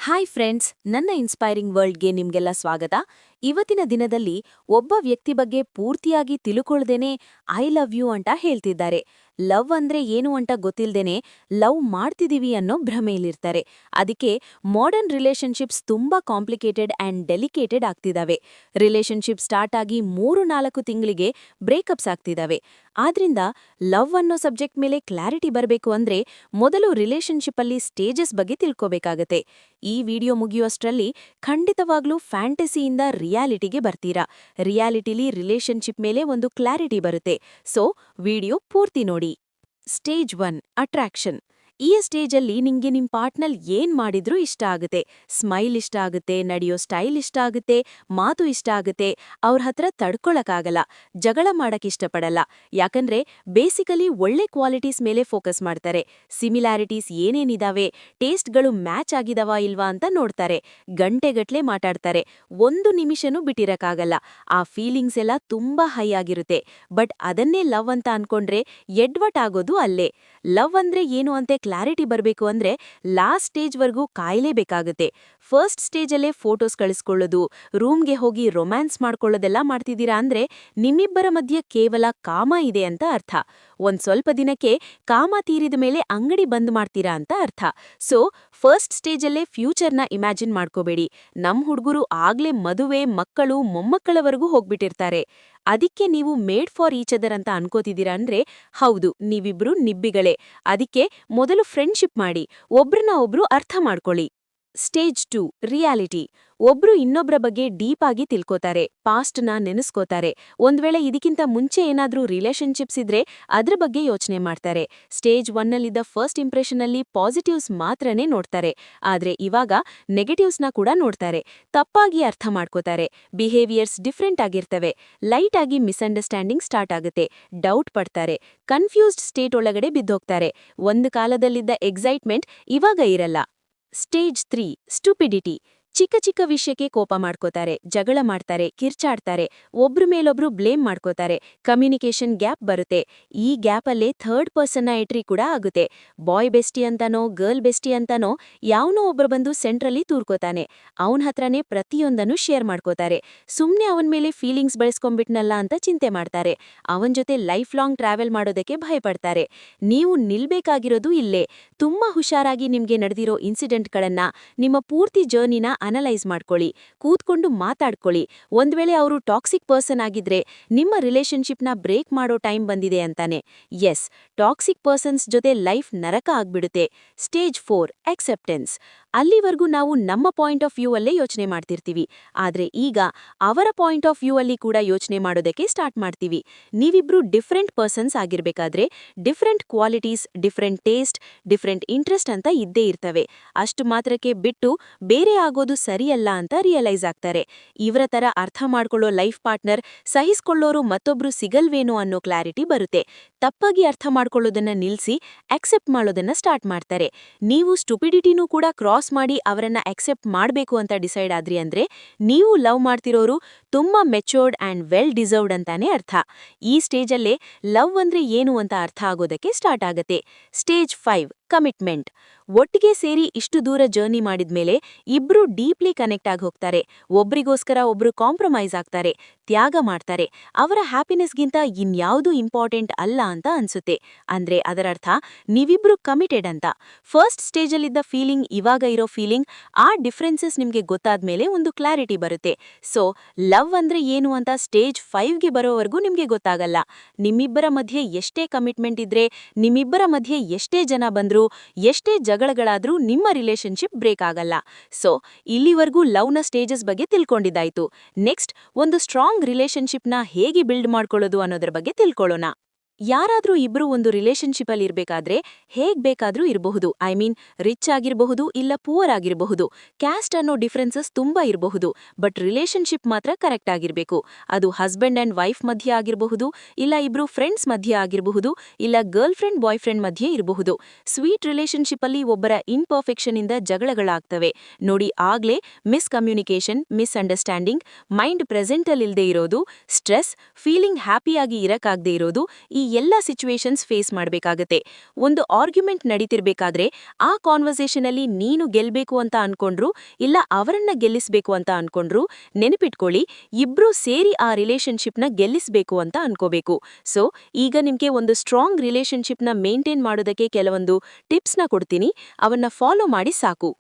Hi friends, ನನ್ನ inspiring ವರ್ಲ್ಡ್ಗೆ ನಿಮ್ಗೆಲ್ಲ ಸ್ವಾಗತ. ಇವತ್ತಿನ ದಿನದಲ್ಲಿ ಒಬ್ಬ ವ್ಯಕ್ತಿ ಬಗ್ಗೆ ಪೂರ್ತಿಯಾಗಿ ತಿಳುಕೊಳ್ದೇನೆ ಐ ಲವ್ ಯು ಅಂತ ಹೇಳ್ತಿದ್ದಾರೆ. ಲವ್ ಅಂದ್ರೆ ಏನು ಅಂತ ಗೊತ್ತಿಲ್ದೇನೆ ಲವ್ ಮಾಡ್ತಿದೀವಿ ಅನ್ನೋ ಭ್ರಮೆಯಲ್ಲಿರ್ತಾರೆ. ಅದಕ್ಕೆ ಮಾಡರ್ನ್ ರಿಲೇಶನ್ಶಿಪ್ಸ್ ತುಂಬಾ ಕಾಂಪ್ಲಿಕೇಟೆಡ್ ಆ್ಯಂಡ್ ಡೆಲಿಕೇಟೆಡ್ ಆಗ್ತಿದಾವೆ. ರಿಲೇಶನ್ಶಿಪ್ ಸ್ಟಾರ್ಟ್ ಆಗಿ 3-4 ತಿಂಗಳಿಗೆ ಬ್ರೇಕಪ್ಸ್ ಆಗ್ತಿದಾವೆ. ಆದ್ರಿಂದ ಲವ್ ಅನ್ನೋ ಸಬ್ಜೆಕ್ಟ್ ಮೇಲೆ ಕ್ಲಾರಿಟಿ ಬರಬೇಕು ಅಂದ್ರೆ ಮೊದಲು ರಿಲೇಶನ್ಶಿಪ್ ಅಲ್ಲಿ ಸ್ಟೇಜಸ್ ಬಗ್ಗೆ ತಿಳ್ಕೋಬೇಕಾಗತ್ತೆ. ಈ ವಿಡಿಯೋ ಮುಗಿಯುವಷ್ಟರಲ್ಲಿ ಖಂಡಿತವಾಗ್ಲೂ ಫ್ಯಾಂಟಸಿಯಿಂದ ರಿಯಾಲಿಟಿಗೆ ಬರ್ತೀರಾ. ರಿಯಾಲಿಟಿಲಿ ರಿಲೇಶನ್ಶಿಪ್ ಮೇಲೆ ಒಂದು ಕ್ಲಾರಿಟಿ ಬರುತ್ತೆ. ಸೊ ವಿಡಿಯೋ ಪೂರ್ತಿ ನೋಡಿ. Stage 1 attraction. ಈ ಸ್ಟೇಜಲ್ಲಿ ನಿಂಗೆ ನಿಮ್ ಪಾರ್ಟ್ನರ್ ಏನ್ ಮಾಡಿದ್ರೂ ಇಷ್ಟ ಆಗುತ್ತೆ. ಸ್ಮೈಲ್ ಇಷ್ಟ ಆಗುತ್ತೆ, ನಡೆಯೋ ಸ್ಟೈಲ್ ಇಷ್ಟ ಆಗುತ್ತೆ, ಮಾತು ಇಷ್ಟ ಆಗುತ್ತೆ. ಅವ್ರ ಹತ್ರ ತಡ್ಕೊಳಕ್ಕಾಗಲ್ಲ, ಜಗಳ ಮಾಡಕ್ ಇಷ್ಟಪಡಲ್ಲ. ಯಾಕಂದ್ರೆ ಬೇಸಿಕಲಿ ಒಳ್ಳೆ ಕ್ವಾಲಿಟೀಸ್ ಮೇಲೆ ಫೋಕಸ್ ಮಾಡ್ತಾರೆ. ಸಿಮಿಲಾರಿಟೀಸ್ ಏನೇನಿದಾವೆ, ಟೇಸ್ಟ್ಗಳು ಮ್ಯಾಚ್ ಆಗಿದಾವಾ ಇಲ್ವಾ ಅಂತ ನೋಡ್ತಾರೆ. ಗಂಟೆಗಟ್ಲೆ ಮಾತಾಡ್ತಾರೆ, 1 ನಿಮಿಷನೂ ಬಿಟ್ಟಿರಕ್ಕಾಗಲ್ಲ. ಆ ಫೀಲಿಂಗ್ಸ್ ಎಲ್ಲ ತುಂಬಾ ಹೈ ಆಗಿರುತ್ತೆ. ಬಟ್ ಅದನ್ನೇ ಲವ್ ಅಂತ ಅನ್ಕೊಂಡ್ರೆ ಎಡ್ವಟ್ ಆಗೋದು ಅಲ್ಲೇ. ಲವ್ ಅಂದ್ರೆ ಏನು ಅಂತೆ ಕ್ಲಾರಿಟಿ ಬರಬೇಕು ಅಂದ್ರೆ ಲಾಸ್ಟ್ ಸ್ಟೇಜ್ವರೆಗೂ ಕಾಯಲೇಬೇಕಾಗುತ್ತೆ. ಫಸ್ಟ್ ಸ್ಟೇಜಲ್ಲೇ ಫೋಟೋಸ್ ಕಳಿಸ್ಕೊಳ್ಳೋದು, ರೂಮ್ಗೆ ಹೋಗಿ ರೊಮ್ಯಾನ್ಸ್ ಮಾಡ್ಕೊಳ್ಳೋದೆಲ್ಲ ಮಾಡ್ತಿದ್ದೀರಾ ಅಂದ್ರೆ ನಿಮ್ಮಿಬ್ಬರ ಮಧ್ಯೆ ಕೇವಲ ಕಾಮ ಇದೆ ಅಂತ ಅರ್ಥ. ಒಂದ್ ಸ್ವಲ್ಪ ದಿನಕ್ಕೆ ಕಾಮ ತೀರಿದ ಮೇಲೆ ಅಂಗಡಿ ಬಂದ್ ಮಾಡ್ತೀರಾ ಅಂತ ಅರ್ಥ. ಸೊ ಫಸ್ಟ್ ಸ್ಟೇಜಲ್ಲೇ ಫ್ಯೂಚರ್ನ ಇಮ್ಯಾಜಿನ್ ಮಾಡ್ಕೋಬೇಡಿ. ನಮ್ ಹುಡುಗರು ಆಗ್ಲೇ ಮದುವೆ, ಮಕ್ಕಳು, ಮೊಮ್ಮಕ್ಕಳವರೆಗೂ ಹೋಗ್ಬಿಟ್ಟಿರ್ತಾರೆ. ಅದಕ್ಕೆ ನೀವು ಮೇಡ್ ಫಾರ್ ಈಚ್ ಅದರ್ ಅಂತ ಅನ್ಕೋತಿದ್ದೀರಾ ಅಂದ್ರೆ ಹೌದು, ನೀವಿಬ್ರು ನಿಬ್ಬಿಗಳೇ. ಅದಕ್ಕೆ ಮೊದಲು ಫ್ರೆಂಡ್ಶಿಪ್ ಮಾಡಿ, ಒಬ್ರನ್ನ ಒಬ್ರು ಅರ್ಥ ಮಾಡ್ಕೊಳ್ಳಿ. Stage 2 reality. ಒಬ್ರು ಇನ್ನೊಬ್ರ ಬಗ್ಗೆ ಡೀಪ್ ಆಗಿ ತಿಳ್ಕೋತಾರೆ, ಪಾಸ್ಟ್ನ ನೆನೆಸ್ಕೋತಾರೆ. ಒಂದ್ವೇಳೆ ಇದಕ್ಕಿಂತ ಮುಂಚೆ ಏನಾದ್ರೂ ರಿಲೇಶನ್ಶಿಪ್ಸ್ ಇದ್ರೆ ಅದ್ರ ಬಗ್ಗೆ ಯೋಚನೆ ಮಾಡ್ತಾರೆ. ಸ್ಟೇಜ್ 1ನಲ್ಲಿದ್ದ ಫಸ್ಟ್ ಇಂಪ್ರೆಷನ್ನಲ್ಲಿ ಪಾಸಿಟಿವ್ಸ್ ಮಾತ್ರನೇ ನೋಡ್ತಾರೆ. ಆದ್ರೆ ಇವಾಗ ನೆಗೆಟಿವ್ಸ್ನ ಕೂಡ ನೋಡ್ತಾರೆ. ತಪ್ಪಾಗಿ ಅರ್ಥ ಮಾಡ್ಕೋತಾರೆ, ಬಿಹೇವಿಯರ್ಸ್ ಡಿಫ್ರೆಂಟ್ ಆಗಿರ್ತವೆ, ಲೈಟ್ ಆಗಿ ಮಿಸ್ಅಂಡರ್ಸ್ಟ್ಯಾಂಡಿಂಗ್ ಸ್ಟಾರ್ಟ್ ಆಗುತ್ತೆ, ಡೌಟ್ ಪಡ್ತಾರೆ, ಕನ್ಫ್ಯೂಸ್ಡ್ ಸ್ಟೇಟ್ ಒಳಗಡೆ ಬಿದ್ದೋಗ್ತಾರೆ. ಒಂದು ಕಾಲದಲ್ಲಿದ್ದ ಎಕ್ಸೈಟ್ಮೆಂಟ್ ಇವಾಗ ಇರಲ್ಲ. Stage 3 stupidity. ಚಿಕ್ಕ ಚಿಕ್ಕ ವಿಷಯಕ್ಕೆ ಕೋಪ ಮಾಡ್ಕೋತಾರೆ, ಜಗಳ ಮಾಡ್ತಾರೆ, ಕಿರ್ಚಾಡ್ತಾರೆ, ಒಬ್ರ ಮೇಲೊಬ್ರು ಬ್ಲೇಮ್ ಮಾಡ್ಕೋತಾರೆ. ಕಮ್ಯುನಿಕೇಷನ್ ಗ್ಯಾಪ್ ಬರುತ್ತೆ. ಈ ಗ್ಯಾಪಲ್ಲೇ ಥರ್ಡ್ ಪರ್ಸನ್ನ ಎಂಟ್ರಿ ಕೂಡ ಆಗುತ್ತೆ. ಬಾಯ್ ಬೆಸ್ಟಿ ಅಂತಾನೋ ಗರ್ಲ್ ಬೆಸ್ಟಿ ಅಂತಾನೋ ಯಾವನೋ ಒಬ್ರು ಬಂದು ಸೆಂಟ್ರಲ್ಲಿ ತೂರ್ಕೋತಾನೆ. ಅವನ ಹತ್ರನೇ ಪ್ರತಿಯೊಂದನ್ನು ಶೇರ್ ಮಾಡ್ಕೋತಾರೆ. ಸುಮ್ನೆ ಅವನ ಮೇಲೆ ಫೀಲಿಂಗ್ಸ್ ಬೆಳೆಸ್ಕೊಂಡ್ಬಿಟ್ನಲ್ಲ ಅಂತ ಚಿಂತೆ ಮಾಡ್ತಾರೆ. ಅವನ ಜೊತೆ ಲೈಫ್ ಲಾಂಗ್ ಟ್ರಾವೆಲ್ ಮಾಡೋದಕ್ಕೆ ಭಯಪಡ್ತಾರೆ. ನೀವು ನಿಲ್ಬೇಕಾಗಿರೋದು ಇಲ್ಲೇ. ತುಂಬಾ ಹುಷಾರಾಗಿ ನಿಮ್ಗೆ ನಡೆದಿರೋ ಇನ್ಸಿಡೆಂಟ್ಗಳನ್ನ, ನಿಮ್ಮ ಪೂರ್ತಿ ಜರ್ನಿನ ಅನಲೈಸ್ ಮಾಡ್ಕೊಳ್ಳಿ, ಕೂತ್ಕೊಂಡು ಮಾತಾಡ್ಕೊಳ್ಳಿ. ಒಂದ್ ವೇಳೆ ಅವರು ಟಾಕ್ಸಿಕ್ ಪರ್ಸನ್ ಆಗಿದ್ರೆ ನಿಮ್ಮ ರಿಲೇಶನ್ಶಿಪ್ನ ಬ್ರೇಕ್ ಮಾಡೋ ಟೈಮ್ ಬಂದಿದೆ ಅಂತಾನೆ. ಎಸ್, ಟಾಕ್ಸಿಕ್ ಪರ್ಸನ್ಸ್ ಜೊತೆ ಲೈಫ್ ನರಕ ಆಗ್ಬಿಡುತ್ತೆ. Stage 4 acceptance. ಅಲ್ಲಿವರೆಗೂ ನಾವು ನಮ್ಮ ಪಾಯಿಂಟ್ ಆಫ್ ವ್ಯೂ ಅಲ್ಲೇ ಯೋಚನೆ ಮಾಡ್ತಿರ್ತೀವಿ. ಆದ್ರೆ ಈಗ ಅವರ ಪಾಯಿಂಟ್ ಆಫ್ ವ್ಯೂ ಅಲ್ಲಿ ಕೂಡ ಯೋಚನೆ ಮಾಡೋದಕ್ಕೆ ಸ್ಟಾರ್ಟ್ ಮಾಡ್ತೀವಿ. ನೀವಿಬ್ರು ಡಿಫ್ರೆಂಟ್ ಪರ್ಸನ್ಸ್ ಆಗಿರ್ಬೇಕಾದ್ರೆ different qualities, different taste, different interest ಅಂತ ಇದ್ದೇ ಇರ್ತವೆ. ಅಷ್ಟು ಮಾತ್ರಕ್ಕೆ ಬಿಟ್ಟು ಬೇರೆ ಆಗೋದು ಸರಿಯಲ್ಲ ಅಂತ ರಿಯಲೈಸ್ ಆಗ್ತಾರೆ. ಇವರ ತರ ಅರ್ಥ ಮಾಡ್ಕೊಳ್ಳೋ ಲೈಫ್ ಪಾರ್ಟ್ನರ್, ಸಹಿಸ್ಕೊಳ್ಳೋರು ಮತ್ತೊಬ್ರು ಸಿಗಲ್ವೇನೋ ಅನ್ನೋ ಕ್ಲಾರಿಟಿ ಬರುತ್ತೆ. ತಪ್ಪಾಗಿ ಅರ್ಥ ಮಾಡ್ಕೊಳ್ಳೋದನ್ನ ನಿಲ್ಸಿ ಅಕ್ಸೆಪ್ಟ್ ಮಾಡೋದನ್ನ ಸ್ಟಾರ್ಟ್ ಮಾಡ್ತಾರೆ. ನೀವು ಸ್ಟುಪಿಡಿಟಿನೂ ಕೂಡ ಕ್ರಾಸ್ ಮಾಡಿ ಅವರನ್ನ ಅಕ್ಸೆಪ್ಟ್ ಮಾಡಬೇಕು ಅಂತ ಡಿಸೈಡ್ ಆದ್ರಿ ಅಂದ್ರೆ ನೀವು ಲವ್ ಮಾಡ್ತಿರೋರು ತುಂಬಾ ಮೆಚೂರ್ಡ್ ಆ್ಯಂಡ್ ವೆಲ್ ಡಿಸರ್ವ್ಡ್ ಅಂತಾನೆ ಅರ್ಥ. ಈ ಸ್ಟೇಜಲ್ಲೇ ಲವ್ ಅಂದ್ರೆ ಏನು ಅಂತ ಅರ್ಥ ಆಗೋದಕ್ಕೆ ಸ್ಟಾರ್ಟ್ ಆಗತ್ತೆ. Stage 5 commitment. ಒಟ್ಟಿಗೆ ಸೇರಿ ಇಷ್ಟು ದೂರ ಜರ್ನಿ ಮಾಡಿದ್ಮೇಲೆ ಇಬ್ರು ಡೀಪ್ಲಿ ಕನೆಕ್ಟ್ ಆಗಿ ಹೋಗ್ತಾರೆ. ಒಬ್ರಿಗೋಸ್ಕರ ಒಬ್ರು ಕಾಂಪ್ರಮೈಸ್ ಆಗ್ತಾರೆ, ತ್ಯಾಗ ಮಾಡ್ತಾರೆ. ಅವರ ಹ್ಯಾಪಿನೆಸ್ಗಿಂತ ಇನ್ಯಾವುದೂ ಇಂಪಾರ್ಟೆಂಟ್ ಅಲ್ಲ ಅಂತ ಅನ್ಸುತ್ತೆ. ಅಂದ್ರೆ ಅದರರ್ಥ ನೀವಿಬ್ರು ಕಮಿಟೆಡ್ ಅಂತ. ಫಸ್ಟ್ ಸ್ಟೇಜಲ್ಲಿದ್ದ ಫೀಲಿಂಗ್, ಇವಾಗ ಇರೋ ಫೀಲಿಂಗ್, ಆ ಡಿಫ್ರೆನ್ಸಸ್ ನಿಮ್ಗೆ ಗೊತ್ತಾದ್ಮೇಲೆ ಒಂದು ಕ್ಲಾರಿಟಿ ಬರುತ್ತೆ. ಸೊ ಲವ್ ಅಂದ್ರೆ ಏನು ಅಂತ ಸ್ಟೇಜ್ 5ಗೆ ಬರೋವರೆಗೂ ನಿಮ್ಗೆ ಗೊತ್ತಾಗಲ್ಲ. ನಿಮ್ಮಿಬ್ಬರ ಮಧ್ಯೆ ಎಷ್ಟೇ ಕಮಿಟ್ಮೆಂಟ್ ಇದ್ರೆ, ನಿಮ್ಮಿಬ್ಬರ ಮಧ್ಯೆ ಎಷ್ಟೇ ಜನ ಬಂದ್ರು, ಎಷ್ಟೇ ಜಗಳಗಳಾದ್ರೂ ನಿಮ್ಮ ರಿಲೇಶನ್ಶಿಪ್ ಬ್ರೇಕ್ ಆಗಲ್ಲ. ಸೊ ಇಲ್ಲಿವರೆಗೂ ಲವ್ನ ಸ್ಟೇಜಸ್ ಬಗ್ಗೆ ತಿಳ್ಕೊಂಡಿದ್ದಾಯ್ತು. ನೆಕ್ಸ್ಟ್ ಒಂದು ಸ್ಟ್ರಾಂಗ್ ರಿಲೇಶನ್ಶಿಪ್ನ ಹೇಗೆ ಬಿಲ್ಡ್ ಮಾಡ್ಕೊಳ್ಳೋದು ಅನ್ನೋದ್ರ ಬಗ್ಗೆ ತಿಳ್ಕೊಳ್ಳೋಣ. ಯಾರಾದ್ರೂ ಇಬ್ರು ಒಂದು ರಿಲೇಶನ್ಶಿಪ್ ಅಲ್ಲಿ ಇರ್ಬೇಕಾದ್ರೆ ಹೇಗ್ ಬೇಕಾದ್ರೂ ಇರಬಹುದು. ಐ ಮೀನ್ ರಿಚ್ ಆಗಿರಬಹುದು, ಇಲ್ಲ ಪೂವರ್ ಆಗಿರಬಹುದು. ಕ್ಯಾಸ್ಟ್ ಅನ್ನೋ ಡಿಫರೆನ್ಸಸ್ ತುಂಬಾ ಇರಬಹುದು. ಬಟ್ ರಿಲೇಶನ್ಶಿಪ್ ಮಾತ್ರ ಕರೆಕ್ಟ್ ಆಗಿರ್ಬೇಕು. ಅದು ಹಸ್ಬೆಂಡ್ ಅಂಡ್ ವೈಫ್ ಮಧ್ಯೆ ಆಗಿರಬಹುದು, ಇಲ್ಲ ಇಬ್ರು ಫ್ರೆಂಡ್ಸ್ ಮಧ್ಯೆ ಆಗಿರಬಹುದು, ಇಲ್ಲ ಗರ್ಲ್ ಫ್ರೆಂಡ್ ಬಾಯ್ ಫ್ರೆಂಡ್ ಮಧ್ಯೆ ಇರಬಹುದು. ಸ್ವೀಟ್ ರಿಲೇಶನ್ಶಿಪ್ ಅಲ್ಲಿ ಒಬ್ಬರ ಇನ್ಪರ್ಫೆಕ್ಷನ್ ಇಂದ ಜಗಳಗಳಾಗ್ತವೆ ನೋಡಿ. ಆಗ್ಲೇ ಮಿಸ್ಕಮ್ಯುನಿಕೇಷನ್, ಮಿಸ್ಅಂಡರ್ಸ್ಟ್ಯಾಂಡಿಂಗ್, ಮೈಂಡ್ ಪ್ರೆಸೆಂಟ್ ಅಲ್ಲಿ ಇಲ್ದೇ ಇರೋದು, ಸ್ಟ್ರೆಸ್, ಫೀಲಿಂಗ್ ಹ್ಯಾಪಿಯಾಗಿ ಇರಕ್ಕಾಗದೇ ಇರೋದು, ಈ ಎಲ್ಲ ಸಿಚುವೇಶನ್ಸ್ ಫೇಸ್ ಮಾಡಬೇಕಾಗತ್ತೆ. ಒಂದು ಆರ್ಗ್ಯುಮೆಂಟ್ ನಡೀತಿರ್ಬೇಕಾದ್ರೆ ಆ ಕಾನ್ವರ್ಸೇಷನ್ ಅಲ್ಲಿ ನೀನು ಗೆಲ್ಬೇಕು ಅಂತ ಅನ್ಕೊಂಡ್ರು ಇಲ್ಲ ಅವರನ್ನ ಗೆಲ್ಲಿಸ್ಬೇಕು ಅಂತ ಅನ್ಕೊಂಡ್ರು ನೆನಪಿಟ್ಕೊಳ್ಳಿ, ಇಬ್ರು ಸೇರಿ ಆ ರಿಲೇಶನ್ಶಿಪ್ನ ಗೆಲ್ಲಿಸ್ಬೇಕು ಅಂತ ಅನ್ಕೋಬೇಕು. ಸೊ ಈಗ ನಿಮ್ಗೆ ಒಂದು ಸ್ಟ್ರಾಂಗ್ ರಿಲೇಶನ್ಶಿಪ್ನ ಮೇಂಟೈನ್ ಮಾಡೋದಕ್ಕೆ ಕೆಲವೊಂದು ಟಿಪ್ಸ್ನ ಕೊಡ್ತೀನಿ, ಅವನ್ನ ಫಾಲೋ ಮಾಡಿ ಸಾಕು.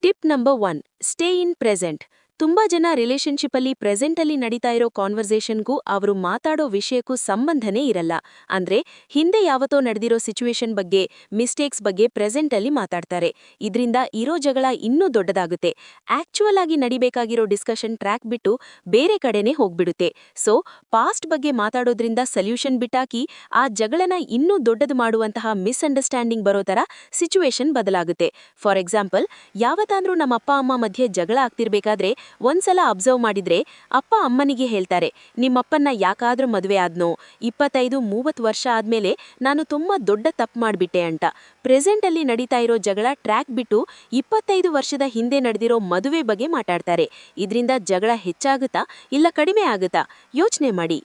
Tip number 1, stay in present. ತುಂಬಾ ಜನ ರಿಲೇಶನ್ಶಿಪ್ ಅಲ್ಲಿ ಪ್ರೆಸೆಂಟ್ ಅಲ್ಲಿ ನಡೀತಾ ಇರೋ ಕಾನ್ವರ್ಸೇಷನ್ಗೂ ಅವರು ಮಾತಾಡೋ ವಿಷಯಕ್ಕೂ ಸಂಬಂಧನೇ ಇರಲ್ಲ. ಅಂದ್ರೆ ಹಿಂದೆ ಯಾವತ್ತೋ ನಡೆದಿರೋ ಸಿಚುವೇಶನ್ ಬಗ್ಗೆ, ಮಿಸ್ಟೇಕ್ಸ್ ಬಗ್ಗೆ ಪ್ರೆಸೆಂಟ್ ಅಲ್ಲಿ ಮಾತಾಡ್ತಾರೆ. ಇದರಿಂದ ಇರೋ ಜಗಳ ಇನ್ನೂ ದೊಡ್ಡದಾಗುತ್ತೆ. ಆಕ್ಚುಯಲ್ ಆಗಿ ನಡಿಬೇಕಾಗಿರೋ ಡಿಸ್ಕಷನ್ ಟ್ರ್ಯಾಕ್ ಬಿಟ್ಟು ಬೇರೆ ಕಡೆನೇ ಹೋಗ್ಬಿಡುತ್ತೆ. ಸೊ ಪಾಸ್ಟ್ ಬಗ್ಗೆ ಮಾತಾಡೋದ್ರಿಂದ ಸೊಲ್ಯೂಷನ್ ಬಿಟ್ಟಾಕಿ ಆ ಜಗಳನ ಇನ್ನೂ ದೊಡ್ಡದು ಮಾಡುವಂತಹ ಮಿಸ್ಅಂಡರ್ಸ್ಟ್ಯಾಂಡಿಂಗ್ ಬರೋ ತರ ಸಿಚುವೇಶನ್ ಬದಲಾಗುತ್ತೆ. ಫಾರ್ ಎಕ್ಸಾಂಪಲ್, ಯಾವತ್ತಾದ್ರೂ ನಮ್ಮ ಅಪ್ಪ ಅಮ್ಮ ಮಧ್ಯೆ ಜಗಳ ಆಗ್ತಿರ್ಬೇಕಾದ್ರೆ ಒಂದ್ಸಲ ಅಬ್ಸರ್ವ್ ಮಾಡಿದ್ರೆ ಅಪ್ಪ ಅಮ್ಮನಿಗೆ ಹೇಳ್ತಾರೆ, ನಿಮ್ಮಪ್ಪನ್ನ ಯಾಕಾದ್ರೂ ಮದುವೆ ಆದ್ನೋ, 25-30 ವರ್ಷ ಆದ್ಮೇಲೆ ನಾನು ತುಂಬಾ ದೊಡ್ಡ ತಪ್ಪು ಮಾಡ್ಬಿಟ್ಟೆ ಅಂತ. ಪ್ರೆಸೆಂಟ್ ಅಲ್ಲಿ ನಡೀತಾ ಇರೋ ಜಗಳ ಟ್ರ್ಯಾಕ್ ಬಿಟ್ಟು 25 ವರ್ಷದ ಹಿಂದೆ ನಡೆದಿರೋ ಮದುವೆ ಬಗ್ಗೆ ಮಾತಾಡ್ತಾರೆ. ಇದರಿಂದ ಜಗಳ ಹೆಚ್ಚಾಗುತ್ತಾ ಇಲ್ಲ ಕಡಿಮೆ ಆಗುತ್ತಾ ಯೋಚನೆ ಮಾಡಿ.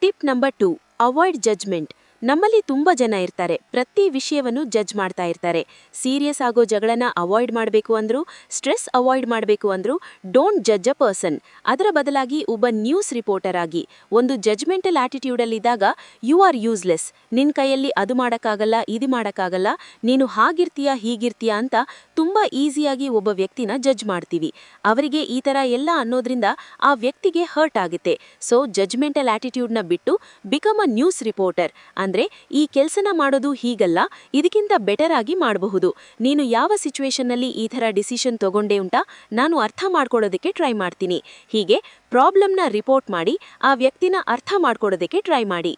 Tip number 2, avoid judgement. ನಮ್ಮಲ್ಲಿ ತುಂಬಾ ಜನ ಇರ್ತಾರೆ, ಪ್ರತಿ ವಿಷಯವನ್ನು ಜಡ್ಜ್ ಮಾಡ್ತಾ ಇರ್ತಾರೆ. ಸೀರಿಯಸ್ ಆಗೋ ಜಗಳನ ಅವಾಯ್ಡ್ ಮಾಡಬೇಕು ಅಂದ್ರು, ಸ್ಟ್ರೆಸ್ ಅವಾಯ್ಡ್ ಮಾಡಬೇಕು ಅಂದ್ರು ಡೋಂಟ್ ಜಡ್ಜ್ ಅ ಪರ್ಸನ್. ಅದರ ಬದಲಾಗಿ ಒಬ್ಬ ನ್ಯೂಸ್ ರಿಪೋರ್ಟರ್ ಆಗಿ ಒಂದು ಜಡ್ಜ್ಮೆಂಟಲ್ ಆಟಿಟ್ಯೂಡಲ್ಲಿದ್ದಾಗ ಯು ಆರ್ ಯೂಸ್ಲೆಸ್, ನಿನ್ ಕೈಯಲ್ಲಿ ಅದು ಮಾಡೋಕ್ಕಾಗಲ್ಲ, ಇದು ಮಾಡೋಕ್ಕಾಗಲ್ಲ, ನೀನು ಹಾಗಿರ್ತೀಯಾ ಹೀಗಿರ್ತೀಯಾ ಅಂತ ತುಂಬಾ ಈಸಿಯಾಗಿ ಒಬ್ಬ ವ್ಯಕ್ತಿನ ಜಡ್ಜ್ ಮಾಡ್ತೀವಿ. ಅವರಿಗೆ ಈ ಥರ ಎಲ್ಲ ಅನ್ನೋದ್ರಿಂದ ಆ ವ್ಯಕ್ತಿಗೆ ಹರ್ಟ್ ಆಗುತ್ತೆ. ಸೊ ಜಡ್ಜ್ಮೆಂಟಲ್ ಆಟಿಟ್ಯೂಡ್ನ ಬಿಟ್ಟು ಬಿಕಮ್ ಅ ನ್ಯೂಸ್ ರಿಪೋರ್ಟರ್. ಅಂದ್ರೆ ಈ ಕೆಲಸನ ಮಾಡೋದು ಹೀಗಲ್ಲ, ಇದಕ್ಕಿಂತ ಬೆಟರ್ ಆಗಿ ಮಾಡಬಹುದು. ನೀನು ಯಾವ ಸಿಚುವೇಶನ್ನಲ್ಲಿ ಈ ಥರ ಡಿಸಿಷನ್ ತಗೊಂಡೇ ಉಂಟಾ, ನಾನು ಅರ್ಥ ಮಾಡ್ಕೊಳ್ಳೋದಕ್ಕೆ ಟ್ರೈ ಮಾಡ್ತೀನಿ. ಹೀಗೆ ಪ್ರಾಬ್ಲಮ್ನ ರಿಪೋರ್ಟ್ ಮಾಡಿ ಆ ವ್ಯಕ್ತಿನ ಅರ್ಥ ಮಾಡ್ಕೊಳ್ಳೋದಕ್ಕೆ ಟ್ರೈ ಮಾಡಿ.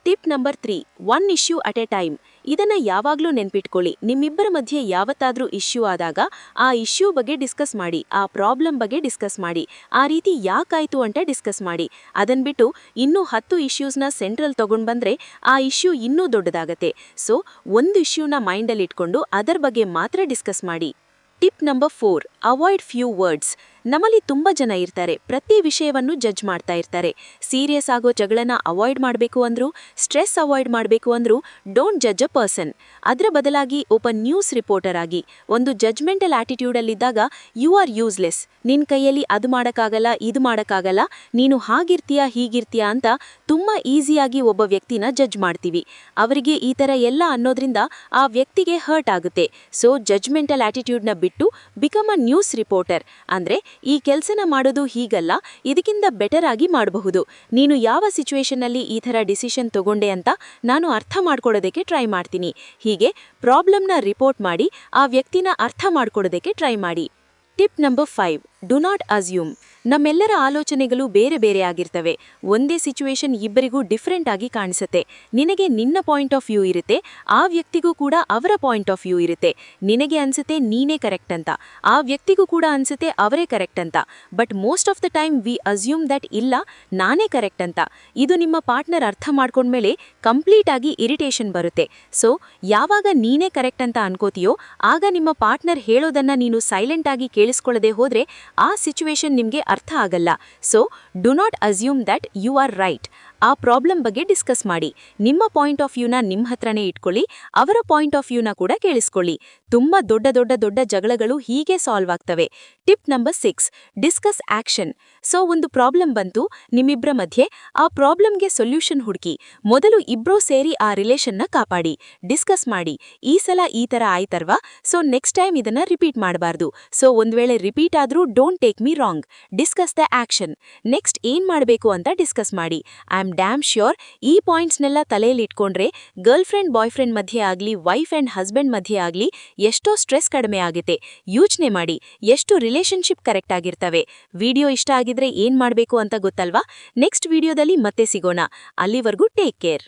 Tip number 3, 1 issue at A time. ಇದನ್ನ ಯಾವಾಗ್ಲೂ ನೆನ್ಪಿಟ್ಕೊಳ್ಳಿ. ನಿಮ್ಮಿಬ್ಬರ ಮಧ್ಯೆ ಯಾವತ್ತಾದ್ರೂ ಇಶ್ಯೂ ಆದಾಗ ಆ ಇಶ್ಯೂ ಬಗ್ಗೆ ಡಿಸ್ಕಸ್ ಮಾಡಿ, ಆ ಪ್ರಾಬ್ಲಮ್ ಬಗ್ಗೆ ಡಿಸ್ಕಸ್ ಮಾಡಿ, ಆ ರೀತಿ ಯಾಕಾಯ್ತು ಅಂತ ಡಿಸ್ಕಸ್ ಮಾಡಿ. ಅದನ್ ಬಿಟ್ಟು ಇನ್ನೂ 10 ಇಶ್ಯೂಸ್ನ ಸೆಂಟ್ರಲ್ ತಗೊಂಡ್ ಬಂದ್ರೆ ಆ ಇಶ್ಯೂ ಇನ್ನೂ ದೊಡ್ಡದಾಗತ್ತೆ. ಸೊ ಒಂದು ಇಶ್ಯೂನ ಮೈಂಡಲ್ಲಿ ಇಟ್ಕೊಂಡು ಅದರ ಬಗ್ಗೆ ಮಾತ್ರ ಡಿಸ್ಕಸ್ ಮಾಡಿ. Tip number 4, avoid few words. ನಮ್ಮಲ್ಲಿ ತುಂಬಾ ಜನ ಇರ್ತಾರೆ, ಪ್ರತಿ ವಿಷಯವನ್ನು ಜಡ್ಜ್ ಮಾಡ್ತಾ ಇರ್ತಾರೆ. ಸೀರಿಯಸ್ ಆಗೋ ಜಗಳನ ಅವಾಯ್ಡ್ ಮಾಡಬೇಕು ಅಂದ್ರು, ಸ್ಟ್ರೆಸ್ ಅವಾಯ್ಡ್ ಮಾಡಬೇಕು ಅಂದ್ರು ಡೋಂಟ್ ಜಡ್ಜ್ ಅ ಪರ್ಸನ್. ಅದರ ಬದಲಾಗಿ ಒಬ್ಬ ನ್ಯೂಸ್ ರಿಪೋರ್ಟರ್ ಆಗಿ ಒಂದು ಜಡ್ಜ್ಮೆಂಟಲ್ ಆಟಿಟ್ಯೂಡಲ್ಲಿದ್ದಾಗ ಯು ಆರ್ ಯೂಸ್ಲೆಸ್, ನಿನ್ ಕೈಯಲ್ಲಿ ಅದು ಮಾಡೋಕ್ಕಾಗಲ್ಲ, ಇದು ಮಾಡೋಕ್ಕಾಗಲ್ಲ, ನೀನು ಹಾಗಿರ್ತೀಯಾ ಹೀಗಿರ್ತೀಯಾ ಅಂತ ತುಂಬಾ ಈಸಿಯಾಗಿ ಒಬ್ಬ ವ್ಯಕ್ತಿನ ಜಡ್ಜ್ ಮಾಡ್ತೀವಿ. ಅವರಿಗೆ ಈ ಥರ ಎಲ್ಲ ಅನ್ನೋದ್ರಿಂದ ಆ ವ್ಯಕ್ತಿಗೆ ಹರ್ಟ್ ಆಗುತ್ತೆ. ಸೊ ಜಡ್ಜ್ಮೆಂಟಲ್ ಆಟಿಟ್ಯೂಡ್ನ ಬಿಟ್ಟು ಬಿಕಮ್ ಅ ನ್ಯೂಸ್ ರಿಪೋರ್ಟರ್. ಅಂದ್ರೆ ಈ ಕೆಲಸನ ಮಾಡೋದು ಹೀಗಲ್ಲ, ಇದಕ್ಕಿಂತ ಬೆಟರ್ ಆಗಿ ಮಾಡಬಹುದು. ನೀನು ಯಾವ ಸಿಚುವೇಶನ್ನಲ್ಲಿ ಈ ಥರ ಡಿಸಿಷನ್ ತಗೊಂಡೆ ಅಂತ ನಾನು ಅರ್ಥ ಮಾಡ್ಕೊಳ್ಳೋದಕ್ಕೆ ಟ್ರೈ ಮಾಡ್ತೀನಿ. ಹೀಗೆ ಪ್ರಾಬ್ಲಮ್ನ ರಿಪೋರ್ಟ್ ಮಾಡಿ ಆ ವ್ಯಕ್ತಿನ ಅರ್ಥ ಮಾಡ್ಕೊಳ್ಳೋದಕ್ಕೆ ಟ್ರೈ ಮಾಡಿ. Tip number 5, do not assume. ನಮ್ಮೆಲ್ಲರ ಆಲೋಚನೆಗಳು ಬೇರೆ ಬೇರೆ ಆಗಿರ್ತವೆ. ಒಂದೇ ಸಿಚುವೇಶನ್ ಇಬ್ಬರಿಗೂ ಡಿಫ್ರೆಂಟ್ ಆಗಿ ಕಾಣಿಸುತ್ತೆ. ನಿನಗೆ ನಿನ್ನ ಪಾಯಿಂಟ್ ಆಫ್ ವ್ಯೂ ಇರುತ್ತೆ, ಆ ವ್ಯಕ್ತಿಗೂ ಕೂಡ ಅವರ ಪಾಯಿಂಟ್ ಆಫ್ ವ್ಯೂ ಇರುತ್ತೆ. ನಿನಗೆ ಅನ್ಸುತ್ತೆ ನೀನೇ ಕರೆಕ್ಟ್ ಅಂತ, ಆ ವ್ಯಕ್ತಿಗೂ ಕೂಡ ಅನ್ಸುತ್ತೆ ಅವರೇ ಕರೆಕ್ಟ್ ಅಂತ. But most of the time we assume that ಇಲ್ಲ, ನಾನೇ ಕರೆಕ್ಟ್ ಅಂತ. ಇದು ನಿಮ್ಮ ಪಾರ್ಟ್ನರ್ ಅರ್ಥ ಮಾಡ್ಕೊಂಡ್ಮೇಲೆ ಕಂಪ್ಲೀಟ್ ಆಗಿ ಇರಿಟೇಷನ್ ಬರುತ್ತೆ. ಸೊ ಯಾವಾಗ ನೀನೇ ಕರೆಕ್ಟ್ ಅಂತ ಅನ್ಕೋತೀಯೋ ಆಗ ನಿಮ್ಮ ಪಾರ್ಟ್ನರ್ ಹೇಳೋದನ್ನ ನೀನು ಸೈಲೆಂಟ್ ಆಗಿ ಕೇಳಿಸ್ಕೊಳ್ಳದೆ ಹೋದ್ರೆ ಆ ಸಿಚುವೇಶನ್ ನಿಮ್ಗೆ ಅರ್ಥ ಆಗಲ್ಲ. So do not assume that you are right. ಆ ಪ್ರಾಬ್ಲಮ್ ಬಗ್ಗೆ ಡಿಸ್ಕಸ್ ಮಾಡಿ. ನಿಮ್ಮ ಪಾಯಿಂಟ್ ಆಫ್ ವ್ಯೂನ ನಿಮ್ಮ ಹತ್ರನೇ ಇಟ್ಕೊಳ್ಳಿ, ಅವರ ಪಾಯಿಂಟ್ ಆಫ್ ವ್ಯೂನ ಕೂಡ ಕೇಳಿಸ್ಕೊಳ್ಳಿ. ತುಂಬಾ ದೊಡ್ಡ ಜಗಳಗಳು ಹೀಗೆ ಸಾಲ್ವ್ ಆಗ್ತವೆ. Tip number 6, discuss action. So ಒಂದು ಪ್ರಾಬ್ಲಮ್ ಬಂತು ನಿಮ್ಮಿಬ್ಬರ ಮಧ್ಯೆ, ಆ ಪ್ರಾಬ್ಲಮ್ಗೆ ಸೊಲ್ಯೂಷನ್ ಹುಡುಕಿ. ಮೊದಲು ಇಬ್ರೂ ಸೇರಿ ಆ ರಿಲೇಷನ್ನ ಕಾಪಾಡಿ, ಡಿಸ್ಕಸ್ ಮಾಡಿ. ಈ ಸಲ ಈ ಥರ ಆಯ್ತರ್ವಾ, ಸೊ ನೆಕ್ಸ್ಟ್ ಟೈಮ್ ಇದನ್ನ ರಿಪೀಟ್ ಮಾಡಬಾರ್ದು. ಸೊ ಒಂದ್ ವೇಳೆ ರಿಪೀಟ್ ಆದ್ರೂ don't take me wrong, discuss the action. Next ಏನ್ ಮಾಡಬೇಕು ಅಂತ ಡಿಸ್ಕಸ್ ಮಾಡಿ. ಐ ಆಮ್ ಡ್ಯಾಮ್ ಶ್ಯೂರ್ ಈ ಪಾಯಿಂಟ್ಸ್ನೆಲ್ಲ ತಲೆಯಲ್ಲಿ ಇಟ್ಕೊಂಡ್ರೆ ಗರ್ಲ್ ಫ್ರೆಂಡ್ ಬಾಯ್ ಫ್ರೆಂಡ್ ಮಧ್ಯೆ ಆಗಲಿ, ವೈಫ್ ಅಂಡ್ ಹಸ್ಬೆಂಡ್ ಮಧ್ಯೆ ಆಗಲಿ ಎಷ್ಟೋ ಸ್ಟ್ರೆಸ್ ಕಡಿಮೆ ಆಗುತ್ತೆ. ಯೋಚನೆ ಮಾಡಿ, ಎಷ್ಟು ರಿಲೇಶನ್ಶಿಪ್ ಕರೆಕ್ಟ್ ಆಗಿರ್ತವೆ. ವಿಡಿಯೋ ಇಷ್ಟ ಆಗಿದ್ರೆ ಏನ್ ಮಾಡಬೇಕು ಅಂತ ಗೊತ್ತಲ್ವಾ? ನೆಕ್ಸ್ಟ್ ವಿಡಿಯೋದಲ್ಲಿ ಮತ್ತೆ ಸಿಗೋಣ. ಅಲ್ಲಿವರೆಗೂ ಟೇಕ್ ಕೇರ್.